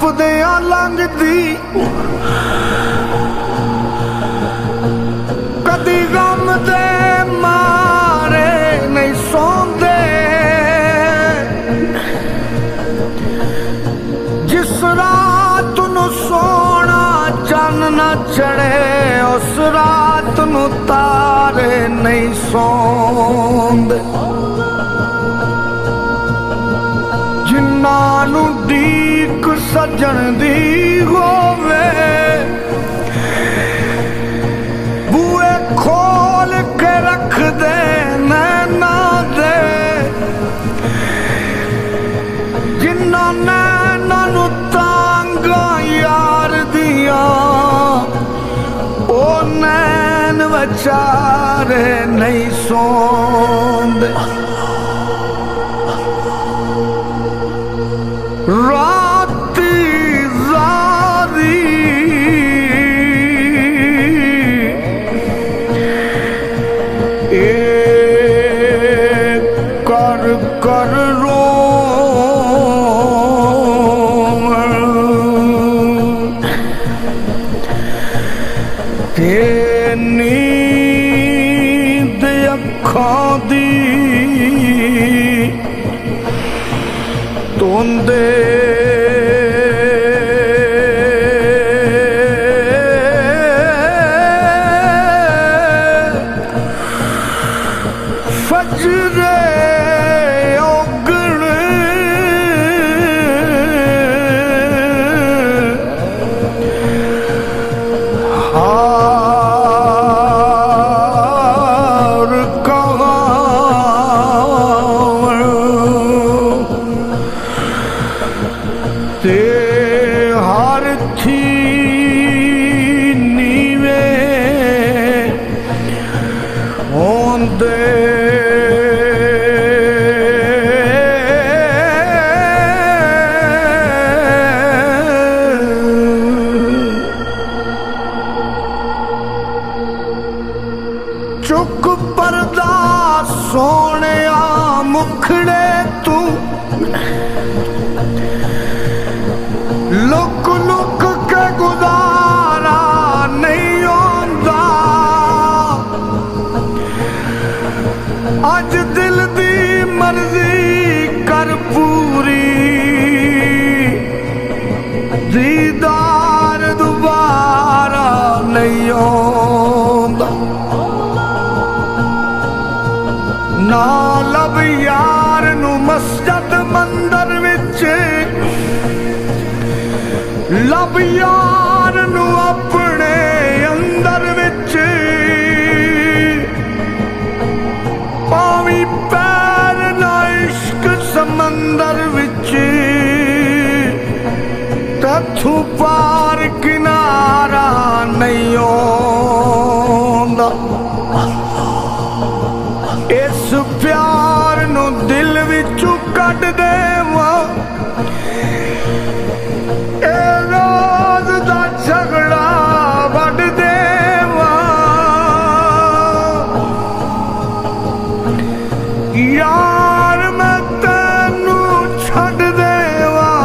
टपदियां लंघदी कदी गम दे मारे नहीं सौंदे। जिस रात नू सोना चन्न न चढ़े उस रात नू तारे नहीं सौंदे। जिन्ना नू डीक सजन दी होवे बूए खोल के रख दे नैना दे। जिन्ना नैना नू तांगा यार दिया ओ नैन बेचारे नहीं सौंदे। राती ज़ारी कर कर रो ते नींद अखां दी तोंदे फजरे उगण हार कहां ते हर थी नीवे होंदे। चुक पर्दा सोने मुखड़े तू लुक लुक के गुजारा नहीं होंदा। अज दिल दी मर्जी कर पूरी दीदार दोबारा नहीं होंदा। ना लब यार नू मस्जिद मंदिर विच लब यार नू अपने अंदर विच पावी पैर ना इश्क समंदर विच तथू पार किनारा नहीं होंदा। इस प्यार नू दिल विचों कढ देवां ए रोज दा झगड़ा वड देवां। यार मैं तैनू छड देवां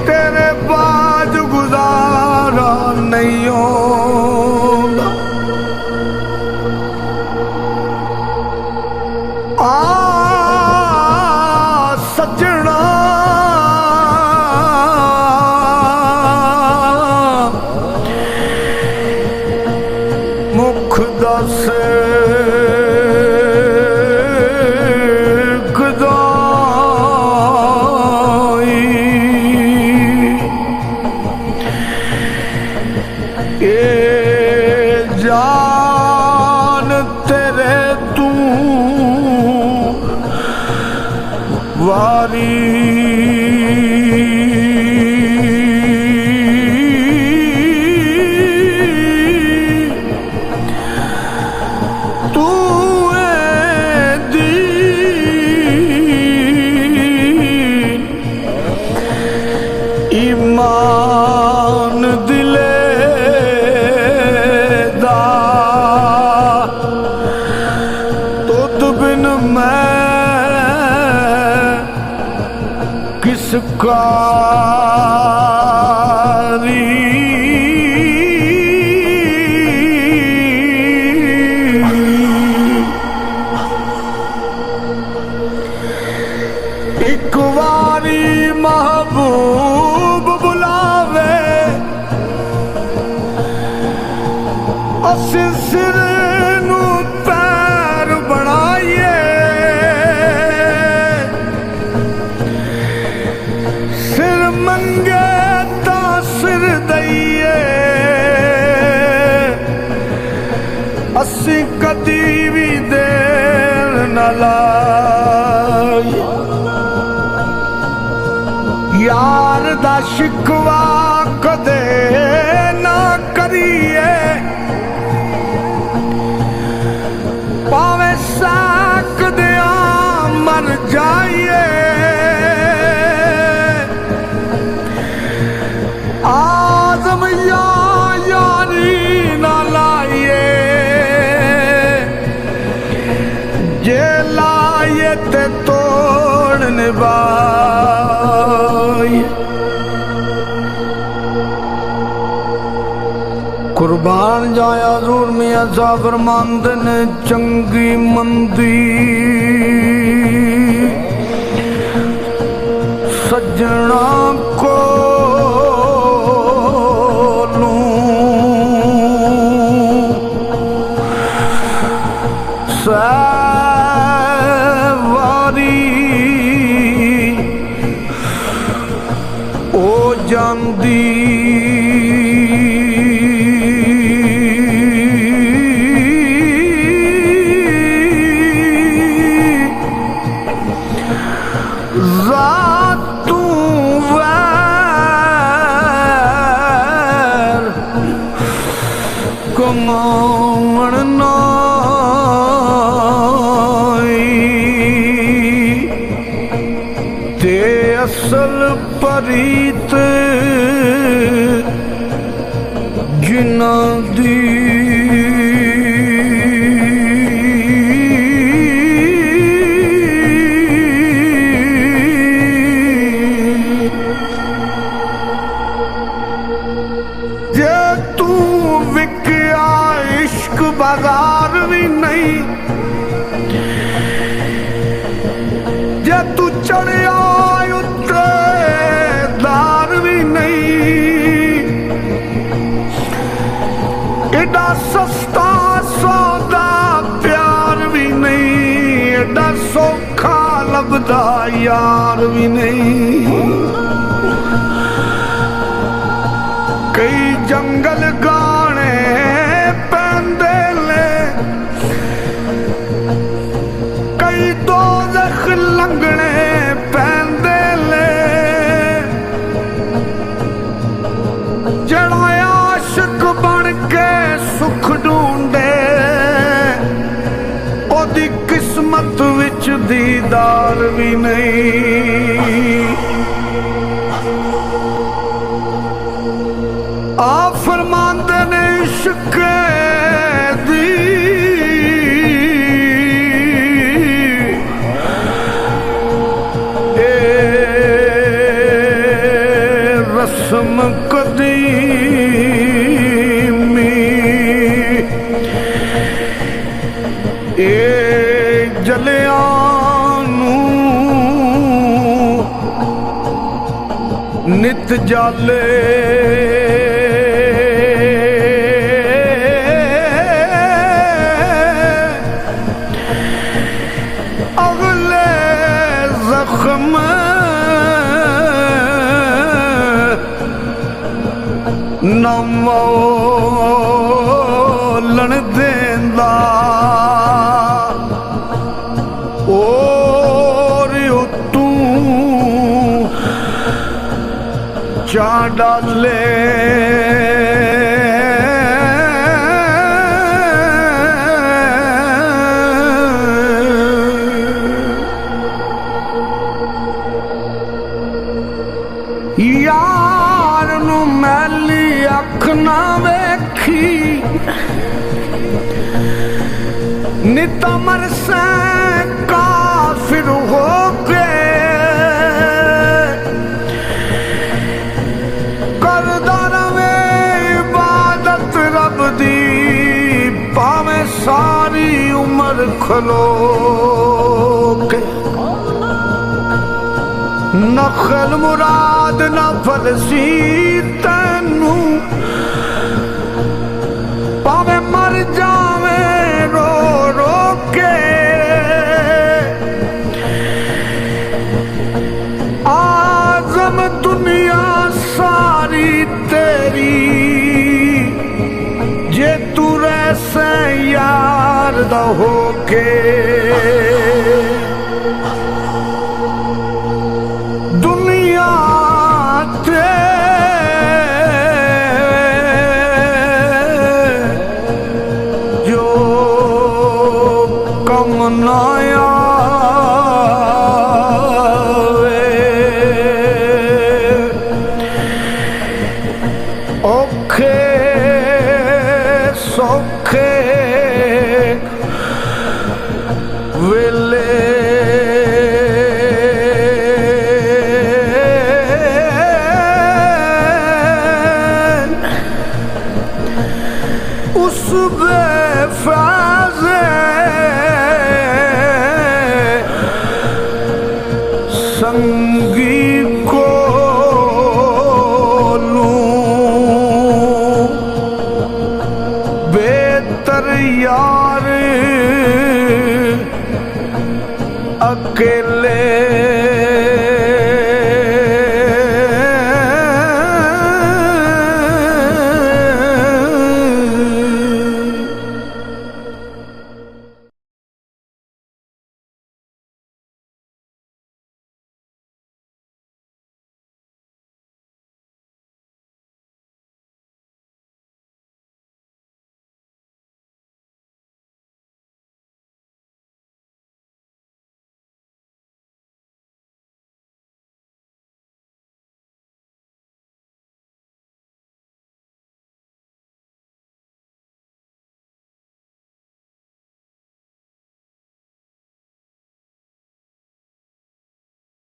तेरे बाज गुजारा नहीं होंदा। सजना मुख दस गदाई ए जान तेरे तू वारी तू दीन ईमान दिले दा तुद बिन मैं किस तिरस्कारी एक बारी महबूब बुलावे असी सिर नू पैर बनाइए सिर मंगे ता सिर दईए असी कदी भी देर न लाइए यार दा शिकवा कदे ना करिए पावे साक दिया मर जाइए आजम या यारी ना लाइए जे लाइए ते तोड़ निभाइए कुर्बान जाया हजूर मियां साहब फरमांदे ने चंगी मंदी सज्जना को सवारी ओ जांदी असल परीत जिना दी जे तू विकया इश्क बाजार भी नहीं जे तू चढ़िया एडा सस्ता सौदा प्यार भी नहीं एडा सौखा लभदा यार भी नहीं कई जंगल गाने पैंदे ले कई दोज़ख लंघने पैंदे ले जड़ा आशिक बन के सुख ढूंढे ओदी किस्मत विच दीदार भी नहीं आ फरमांदे ने इश्क दी ए रस्म कदी जलियानू नित जाले अगले जख्म न मोलन देंदा और तू चा डाले यार नू मैली अख ना वेखी नितमर से काफिर हो के खलो के नखल मुराद न फलसी तैनू पावे मर जावे रो रो के आजम दुनिया सारी तेरी जे तू रहसे यार दा होके दुनिया ते जो कम ना आवे औखे सौखे वेले उस बेफाज़े संगी को लूं बेहतर यार अकेला